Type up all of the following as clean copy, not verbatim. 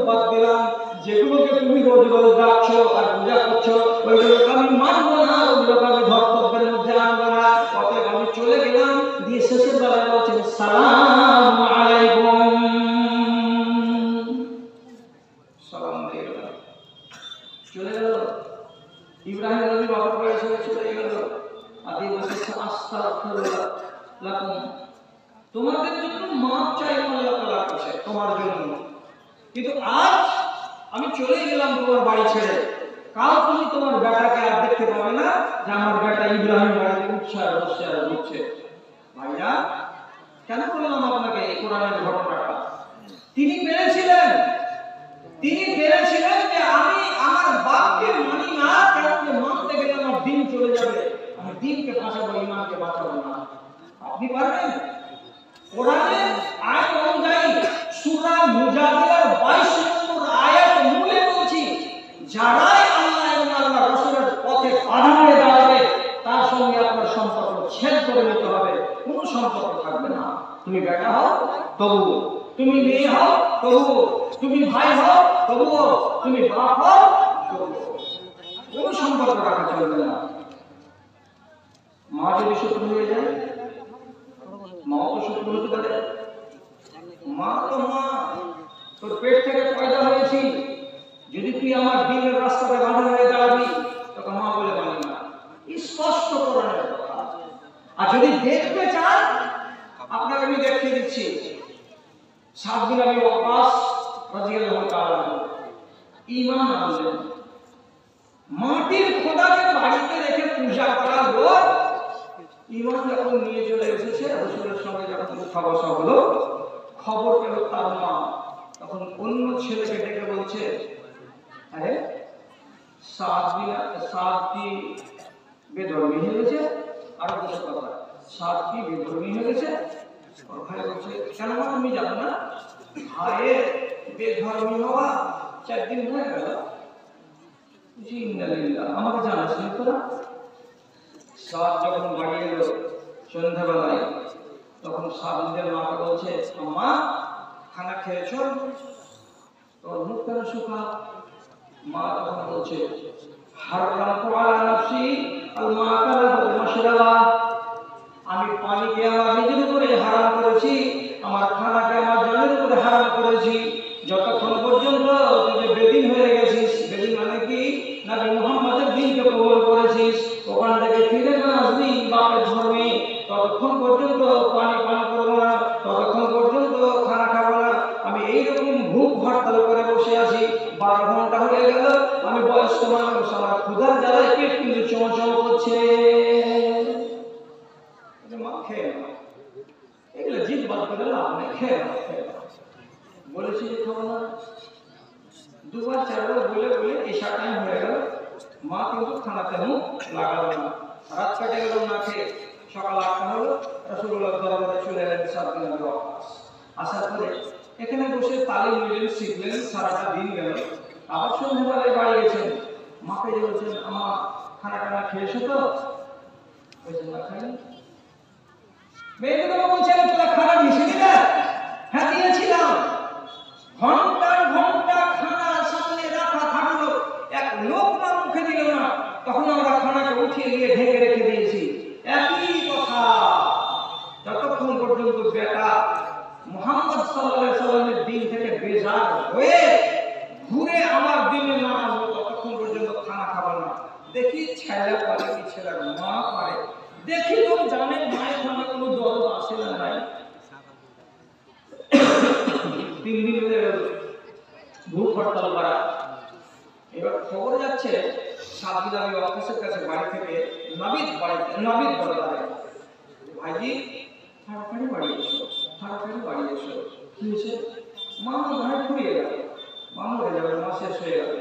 বাদ দিলাম, যেগুলোকে তুমি রোজ রোজ ডাকছো আর পূজা করছো ওইগুলোকে আমি মানবো না, ওইগুলোকে আমি ধর্তব্যের মধ্যে আনবো না। অতএব আমি চলে গেলাম। দিয়ে শেষের বেলায় বলছেন সালাম আলাইকুম, সালাম দিয়ে গেলাম, চলে গেল। ইব্রাহিম নবী বাবার বাড়ি ছেড়ে চলে গেল। আর দিয়ে বলছে আস্তাগফিরুল্লাহ লাকুম, তোমাদের জন্য মাপ চাই আল্লাহ তাআলার কাছে তোমার জন্য। কিন্তু আজ আমি চলে গেলাম তোমার বাড়ি ছেড়ে, কাল তুমি তোমার বেটাকে আর দেখতে পাবে না যে আমার বেটা ইব্রাহিম বাড়িতে উঠছে আর বসছে আর উঠছে। ভাইরা, কেন বললাম আপনাকে এই কোরআনের ঘটনাটা? তিনি পেরেছিলেন যে আমি আমার বাপকে মানি না, কারণ মানতে গেলে আমার দিন চলে যাবে, আমি দিনকে বাঁচাবো, ইমানকে বাঁচাবো না। আপনি পারবেন? কোরআনের আয়াত অনুযায়ী সূরা মুজাদিলার 22 নম্বর আয়াত মূলে বলছি, যারাই আল্লাহ এবং আল্লাহর রাসূলের পথে বাধা হয়ে দাঁড়াবে তার সঙ্গে আপনার সম্পর্ক ছেদ করে নিতে হবে, কোনো সম্পর্ক থাকবে না। তুমি বেটা হও তবুও, তুমি মেয়ে হও তবুও, তুমি ভাই হও তবুও, তুমি বাপ হও তবুও, কোনো সম্পর্ক রাখা চলবে না। মা যদি শত্রু হয়ে যায়, মা তো শত্রু হতে পারে। মা তো মা, তোর পেট থেকে পয়দা হয়েছি, যদি তুই আমার দিনের রাস্তাতে বাধা হয়ে দাঁড়াবি তোকে মা বলে মানি না, স্পষ্ট কোরআনের কথা। আর যদি দেখতে চান আপনাকে আমি দেখিয়ে দিচ্ছি। সাদ বিন আবি ওয়াক্কাস রাদিয়াল্লাহু তাআলা ঈমান আনলেন। মাটির খোদাকে বাড়িতে রেখে পূজা করা লোক ঈমান যখন নিয়ে চলে এসেছে রাসূলের সঙ্গে যখন কথা বসা হলো, খবর পেল তার মা, তখন অন্য ছেলেকে ডেকে বলছে, আরে সাদ কি বেধর্মী হয়ে গেছে? আরো বসে কথা, সাদ কি বেধর্মী হয়ে গেছে? ওর ভাই বলছে, কেন মা তুমি জানো না? ভাইয়ের বেধর্মী হওয়া 4 দিন হয়ে গেল। আমাকে জানাস না তোরা? সাদ যখন বাড়ি এলো সন্ধ্যাবেলায়, তখন সাদের মাকে বলছে, মা খানা খেয়েছ? তোর মুখ কেন শুকা? মা তখন বলছে, হারামতু আলা নাফসি আল মাকালা ওয়াল মাশরাবা, আমি পানিকে আমার নিজের উপরে হারাম করেছি, আমার খানাকে আমার জানের উপরে হারাম করেছি। যতক্ষণ পর্যন্ত তুই যে বেদিন হয়ে গেছিস, বেদিন মানে কি? নবী মুহাম্মদের দ্বীনকে কবুল করেছিস, ওখান থেকে ফিরে না আসবি বাপের ধর্মে, ততক্ষণ পর্যন্ত পানি পান করবো না, ততক্ষণ পর্যন্ত খানা খাবো না। আমি এইরকম ভুক হরতাল করে বসে আছি, 12 ঘন্টা হয়ে গেল, আমি বয়স্ক মানুষ, আমার ক্ষুধার জ্বালায় পেট কিন্তু চমচম করছে। মা খেয়ে না, এগুলো জিদ বাদ করে লাভ নেই, খেয়ে না, বলেছি যে খাবো না। 2বার 4বার বলে বলে এসা টাইম হয়ে গেল, মা কিন্তু খানাতে মুখ লাগালো না। রাত কেটে গেল না খেয়ে, সকাল 8টা হলো, রাসূলুল্লাহ দরবারে চলে এলেন সাদ বিন আবি ওয়াক্কাস। আসার পরে এখানে বসে তালিম নিলেন, শিখলেন, সারাটা দিন গেল। আবার সন্ধ্যাবেলায় বাড়ি গেছেন, মাকে যে বলছেন, আমা খানা টানা খেয়েছো তো? বলছেন না, খাইনি। মেয়েগুলো বলছেন, তোরা খানা দিয়েছিলি না? হ্যাঁ দিয়েছিলাম। ঘন্টার ঘন্টা খানা সামনে রাখা থাকলো, এক লোকমা মুখে দিল না, তখন আমরা খানাকে উঠিয়ে দিয়ে ঢেকে রেখে দিয়েছি। একই কথা, যতক্ষণ পর্যন্ত বেটা মুহাম্মদ সাল্লাল্লাহু আলাইহি সাল্লামের দিন থেকে বেজার হয়ে ঘুরে আমার দিনে না আসবে, ততক্ষণ পর্যন্ত খানা খাবো না। দেখি ছেলে পারে কি ছেলের মা পারে, দেখি তো জানে মায়ের নামে কোনো দরদ আসে না নাই। 3 দিন হয়ে গেল ভুক হরতাল করা। এবার খবর যাচ্ছে সাদ বিন আবি ওয়াক্কাসের কাছে বাড়ি থেকে নবীর দরবারে, ভাইজি তাড়াতাড়ি বাড়ি এসো, তাড়াতাড়ি বাড়ি এসো। কি হয়েছে? মা ঘরে ফুরিয়ে গেল, মা মরে যাবে, মা শেষ হয়ে গেল।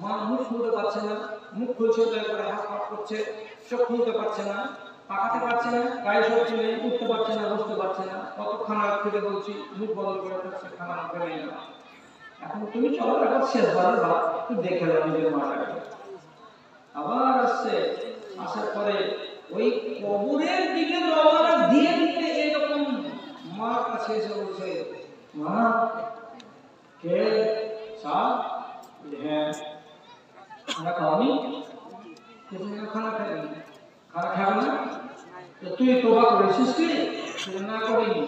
মা মুখ খুলতে পারছে না, মুখ খুলছে তাই করে হাত পাট করছে, চোখ খুলতে পারছে না, তাকাতে পারছে না, গায়ে সরছে নেই, উঠতে পারছে না, বসতে পারছে না। কত খানা খেতে বলছি, মুখ বন্ধ করে থাকছে, খানা মুখে নেই না। এখন তুমি চলো একবার শেষবারের ভাত একটু দেখে নাও নিজের মাটাকে। আবার আসছে, আসার পরে ওই কবরের দিকে রওনা দিয়ে দিতে এরকম মার কাছে এসে বলছে, মা কে? সাপ হ্যাঁ খানা খাওয়ানি খানা খাবি খানা খাবে না তুই তোবা করেছিস কি না করিনি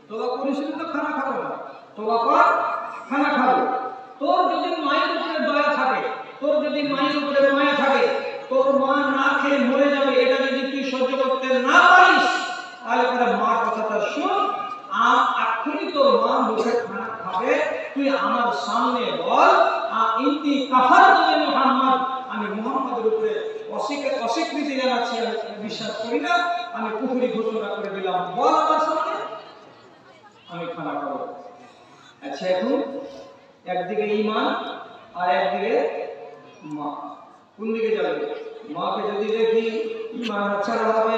তোবা করেছিস তো খানা খাবো না তোবা কর খানা খাবো তোর যদি মায়ের উপরে দয়া থাকে তোর যদি মায়ের উপরে মায়া থাকে তোর মা না খেয়ে মরে যাবে এটা যদি তুই সহ্য করতে না পারিস তাহলে পরে মার কথাটা শুন এক্ষুনি তোর মা মুখে খানা খাবে তুই আমার সামনে বল ইন্তি কাফারতু মুহাম্মদ আমি মুহাম্মদের উপরে অস্বীকৃতি জানাচ্ছি আমি বিশ্বাস করি না আমি কুফরি ঘোষণা করে দিলাম বল আমার সামনে আমি খানা খাবো আচ্ছা এখন একদিকে ঈমান আর একদিকে মা কোন দিকে যাবে মাকে যদি দেখি ঈমান ছাড়া হবে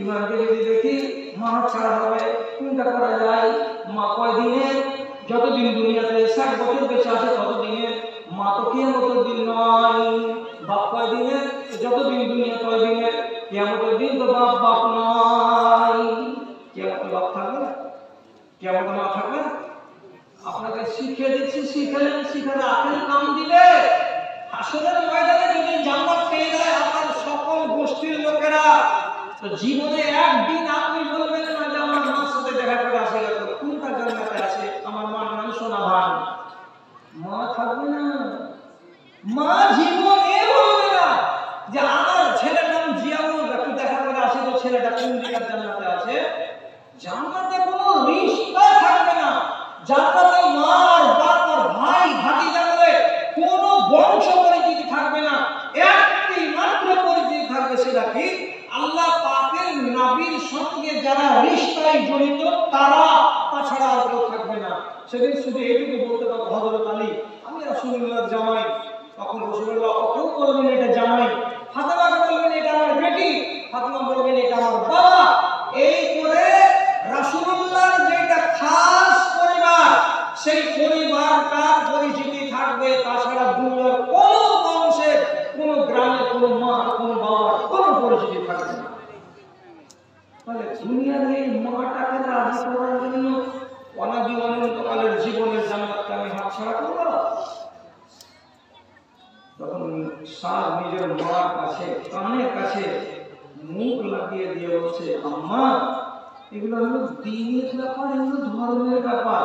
ঈমানকে যদি দেখি মা ছাড়া হবে কোনটা করা যায় মা কয়দিনে যতদিন দুনিয়াতে 60 বছর বেঁচে আছে ততদিনে মা তো কিয়ামতের দিন নয় বাপ কয়দিনে যতদিন দুনিয়া কয়দিনে কিয়ামতের দিন তো বাপ নয় কিয়ামতের বাপ থাকবে কিয়ামতের মা থাকবে আপনাকে শিখিয়ে দিচ্ছি শিখালে আপনি কাম দিবে হাসরের ময়দানে যদি জান্নাত পেয়ে যায় আপনার সকল গোষ্ঠীর লোকেরা তো জীবনে একদিন আপনি বলবেন না যে আমার মার সাথে দেখা করে আসে কোনটা জান্নাতে আছে আমার মা নাম সোনা ভান মা থাকবে না মা জীবনে বলবে না যে আমার ছেলের নাম জিয়াউল একটু দেখা করে আসে তো ছেলেটা কোন দিকের জান্নাতে আছে জান্নাতে কোনো রিশতা থাকবে না জান্নাতে মা আর বাপ আর ভাই ভাতিজা বলে কোনো বংশ পরিচিতি থাকবে না একটি মাত্র পরিচিতি থাকবে সেটা কি আল্লাহ পাকের নবীর সঙ্গে যারা রিশতায় জড়িত তারা তাছাড়া আর কেউ থাকবে না সেদিন শুধু এইটুকু বলতে পারবো হযরত আলী আমি রাসূলুল্লাহর জামাই তখন রাসূলুল্লাহ কেউ বলবেন এটা জামাই ফাতেমাকে বলবেন এটা আমার বেটি ফাতেমা বলবেন এটা আমার বাবা এই করে রাসূলুল্লাহর যেটা খাস পরিবার সেই পরিবারটার পরিচিতি থাকবে তাছাড়া দুনিয়ার কোনো বংশের কোনো গ্রামের কোনো মা কোনো বাবার কোনো পরিচিতি থাকবে না তাহলে দুনিয়ার এই মাটাকে রাজি করার জন্য অনাদি অনন্তকালের জীবনের জান্নাতকে আমি হাতছাড়া করব তখন সার নিজের মার কাছে কানের কাছে মুখ লাগিয়ে দিয়ে বলছে আম্মা এগুলো হলো দ্বীনের ব্যাপার এগুলো ধর্মের ব্যাপার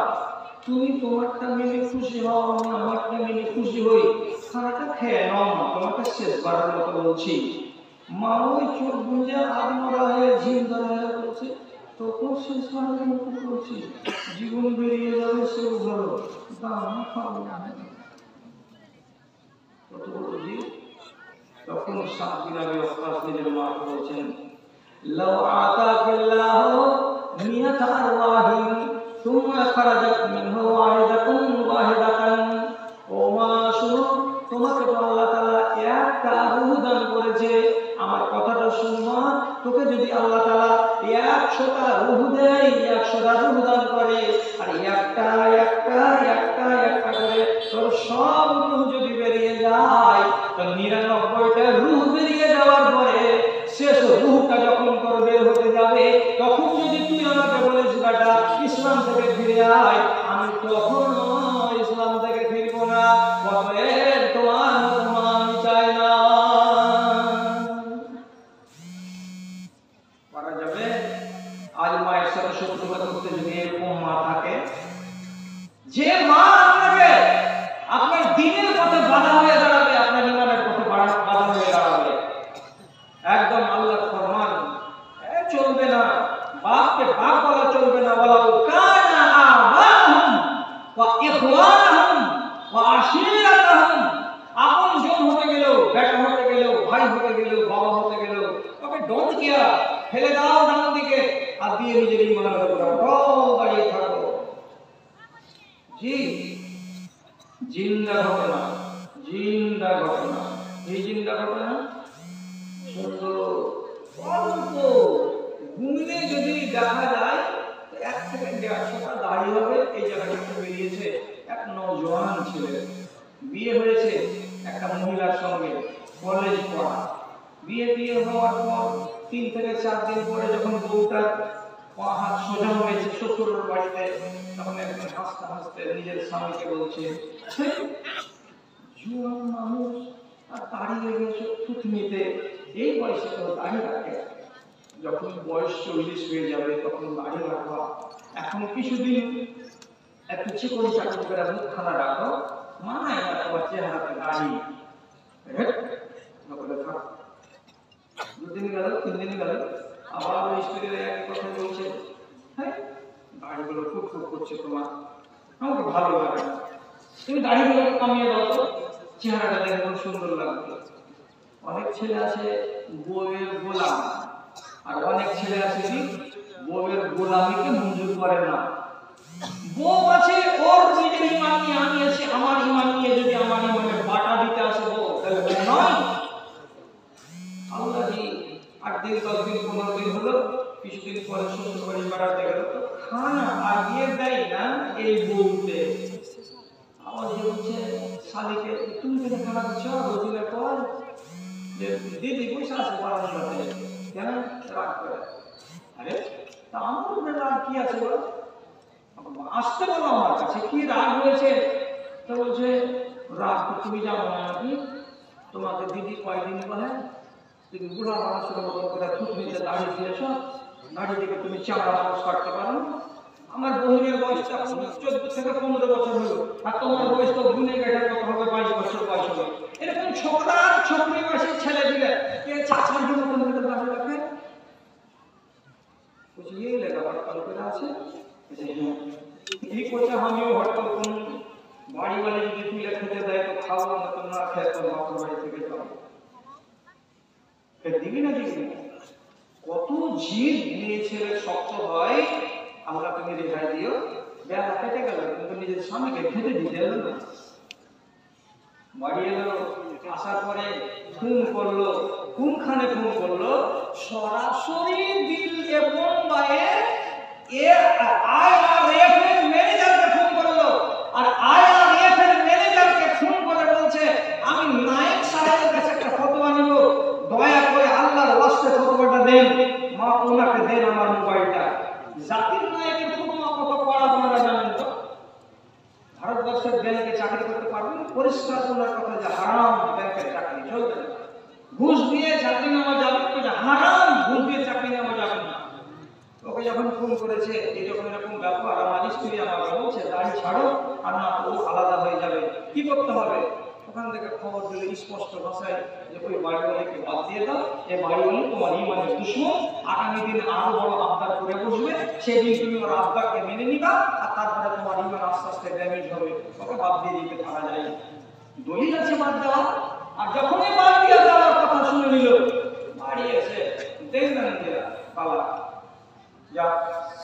তুমি তোমারটা মেনে খুশি হও আমি আমারটা মেনে খুশি হই খানাটা খেয়ে নাও না তোমাকে শেষবারের মতো বলছি মা ওই চোখ গুঁজে আদমরা হয়ে ঝিম ধরা হয়ে বলছে তখন শেষবারের মতো বলছি জীবন বেরিয়ে যাবে সেও ভালো দাম খাবো না কত বলছি তখন সাত নবী ওয়াক্কাস নিজের মা বলছেন লাউ আতাকাল্লাহু মিয়াতা আরওয়াহিন সুম্মা খারাজাত মিনহু ওয়াহিদাতান ও মা শুনো তোমাকে তো আল্লাহ তাআলা একটা রূহ দান করেছে আমার কথাটা শুনো তোকে যদি আল্লাহ তাআলা 100টা রূহ দেয় 100টা রূহ দান করে আর একটা করে তোর সব রূহ যদি বেরিয়ে যায় তো 99টা রূহ বেরিয়ে যাওয়ার পরে শেষ রূহটা যখন তোর বের হতে যাবে তখন যদি তুই আমাকে বলিস বেটা ইসলাম থেকে ফিরে আয় আমি তখন ইসলাম থেকে ফিরবো না অতএব তোমার মতো আমি চাই না পারা যাবে আজ মায়ের সাথে শত্রুতা করতে যদি এরকম মা থাকে যে মা আপনাকে আপনার দ্বীনের পথে বাধা হয়ে দাঁড়াবে আপনার ঈমানের পথে বাধা হয়ে দাঁড়াবে একদম আল্লাহর ফরমান চলবে না বাপকে বাপ বলা চলবে না বলা কানা আবাহুম ওয়া ইখওয়ানুহুম ওয়া আশীরাতুহুম আপন জন হতে গেল বেটা হতে গেল ভাই হতে গেল বাবা হতে গেল তবে ডোন্ট কেয়ার ফেলে দাও ডান দিকে আর দিয়ে নিজের ঈমানের উপর দাঁড়িয়ে থাকো জি জিন্দা ঘটনা এই জিন্দা ঘটনা অল্প গুণে যদি দেখা যায় 1 থেকে 150টা দাড়ি হবে এই জায়গাটা বেরিয়েছে এক নওজোয়ান ছেলে বিয়ে হয়েছে একটা মহিলার সঙ্গে কলেজ পড়া বিয়ে হওয়ার পর 3 থেকে 4 দিন পরে যখন বউটার পা হাত সোজা হয়েছে শ্বশুরের বাড়িতে, তখন একজন হাসতে হাসতে নিজের স্বামীকে বলছে, জুয়ান মানুষ আর দাঁড়িয়ে গেছে থুতনিতে, এই বয়সে তো দাঁড়িয়ে রাখে, যখন বয়স 40 হয়ে যাবে তখন দাঁড়িয়ে রাখবা, এখন কিছুদিন একটু চিকন চাকরি করে মুখখানা রাখো, মানায় না তোমার চেহারাতে দাঁড়ি। দুদিন গেল, 3 দিন গেল, আবার ওই স্ত্রীর এক কথা বলছে, হ্যাঁ দাড়িগুলো খুব খুব করছে তোমার, আমাকে ভালো লাগে না, তুমি দাড়িগুলো কমিয়ে দাও তো, চেহারাটা দেখে খুব সুন্দর লাগবে। অনেক ছেলে আছে বউয়ের গোলাম, আর অনেক ছেলে আছে কি বউয়ের গোলামিকে মঞ্জুর করে না। বউ আছে ওর নিজের ইমান নিয়ে, আমি আছি আমার ইমান নিয়ে, যদি আমার ইমানের বাটা দিতে আসে বউ, তাহলে বউ নয়। আল্লাহ জি 8 দিন 10 দিন 15 দিন হলো, কিছুদিন পরে শ্বশুর বাড়ি বেড়াতে গেল, তো খানা আগিয়ে দেয় না এই বউতে। আবার যে বলছে শালিকে, তুমি কেন খানা দিচ্ছ রোজিনের পর, যে দিদি পয়সা আছে বাড়ানোর সাথে, কেন রাগ করে? আরে তা আমার রাগ কি আছে বলো, আসতে বলো আমার কাছে, কি রাগ হয়েছে? তো বলছে রাগ তো তুমি জানো না নাকি, তোমাকে দিদি কয়দিন বলে তুমি বুড়া মানুষের মতো করে থুতনিতে দাঁড়িয়ে দিয়েছ, দাঁড়িয়ে থেকে তুমি চামড়া মানুষ কাটতে পারো না। আমার বোনের বয়সটা 14 থেকে 15 বছর হলো, আর তোমার বয়স তো গুনে গেটার কত হবে, 22 বছর বয়স হবে। এরকম ছোকরা ছোকরি বয়সের ছেলে দিলে কে চাচার জন্য তোমাকে দাঁড়িয়ে রাখে? বলছি এই লেখা হরতাল করে আছে, এই করছে আমিও হরতাল করুন, বাড়ি বাড়ি যদি তুলে খেতে দেয় তো খাবো, না তো না খেয়ে তো বাপের বাড়ি থেকে যাবো। দিবি না দিবি না, কত জিদ মেয়ে ছেলে শক্ত হয়, আমরা তুমি রেখায় দিও, বেলা কেটে গেল কিন্তু নিজের স্বামীকে খেতে দিতে এলো না। বাড়ি এলো, আসার পরে খুন করলো, কোনখানে খুন করলো? সরাসরি দিল্লি বোম্বাইয়ে IRF এর ম্যানেজারকে খুন করলো, আর IRF এর ম্যানেজারকে খুন করে বলছে আমি নায়েক সাহেবের কাছে একটা ফতোয়া নিব, দয়া করে আল্লাহর ওয়াস্তে ফতোয়াটা দেন, মা ওনাকে দেন আমার মোবাইলটা। জাতির নায়কের ফতোয়া কত কড়া আপনারা জানেন তো? ভারতবর্ষের ব্যাংকে চাকরি করতে পারবেন, পরিষ্কার করার কথা যে হারাম ব্যাংকের চাকরি চলবে না, ঘুষ দিয়ে চাকরি নেওয়া যাবে না, হারাম ঘুষ দিয়ে চাকরি নেওয়া যাবে না। ওকে যখন ফোন করেছে এরকম এরকম ব্যাপার, আমার স্ত্রী আমাকে বলছে দাড়ি ছাড়ো, আর না ও আলাদা হয়ে যাবে, কি করতে হবে? ওখান থেকে খবর দিলে স্পষ্ট ভাষায় যে ওই বাড়িওয়ালাকে বাদ দিয়ে দাও, এই বাড়িওয়ালা তোমার ইমানের দুশমন, আগামী দিনে আরো বড় আবদার করে বসবে, সেদিন তুমি ওর আবদারকে মেনে নিবা, আর তারপরে তোমার ইমান আস্তে আস্তে ড্যামেজ হবে, ওকে বাদ দিয়ে দিতে পারা যায়। দলিল আছে বাদ দেওয়া, আর যখনই বাদ দিয়ে দেওয়ার কথা শুনে নিল, বাড়ি এসে দেখবেন পালা যা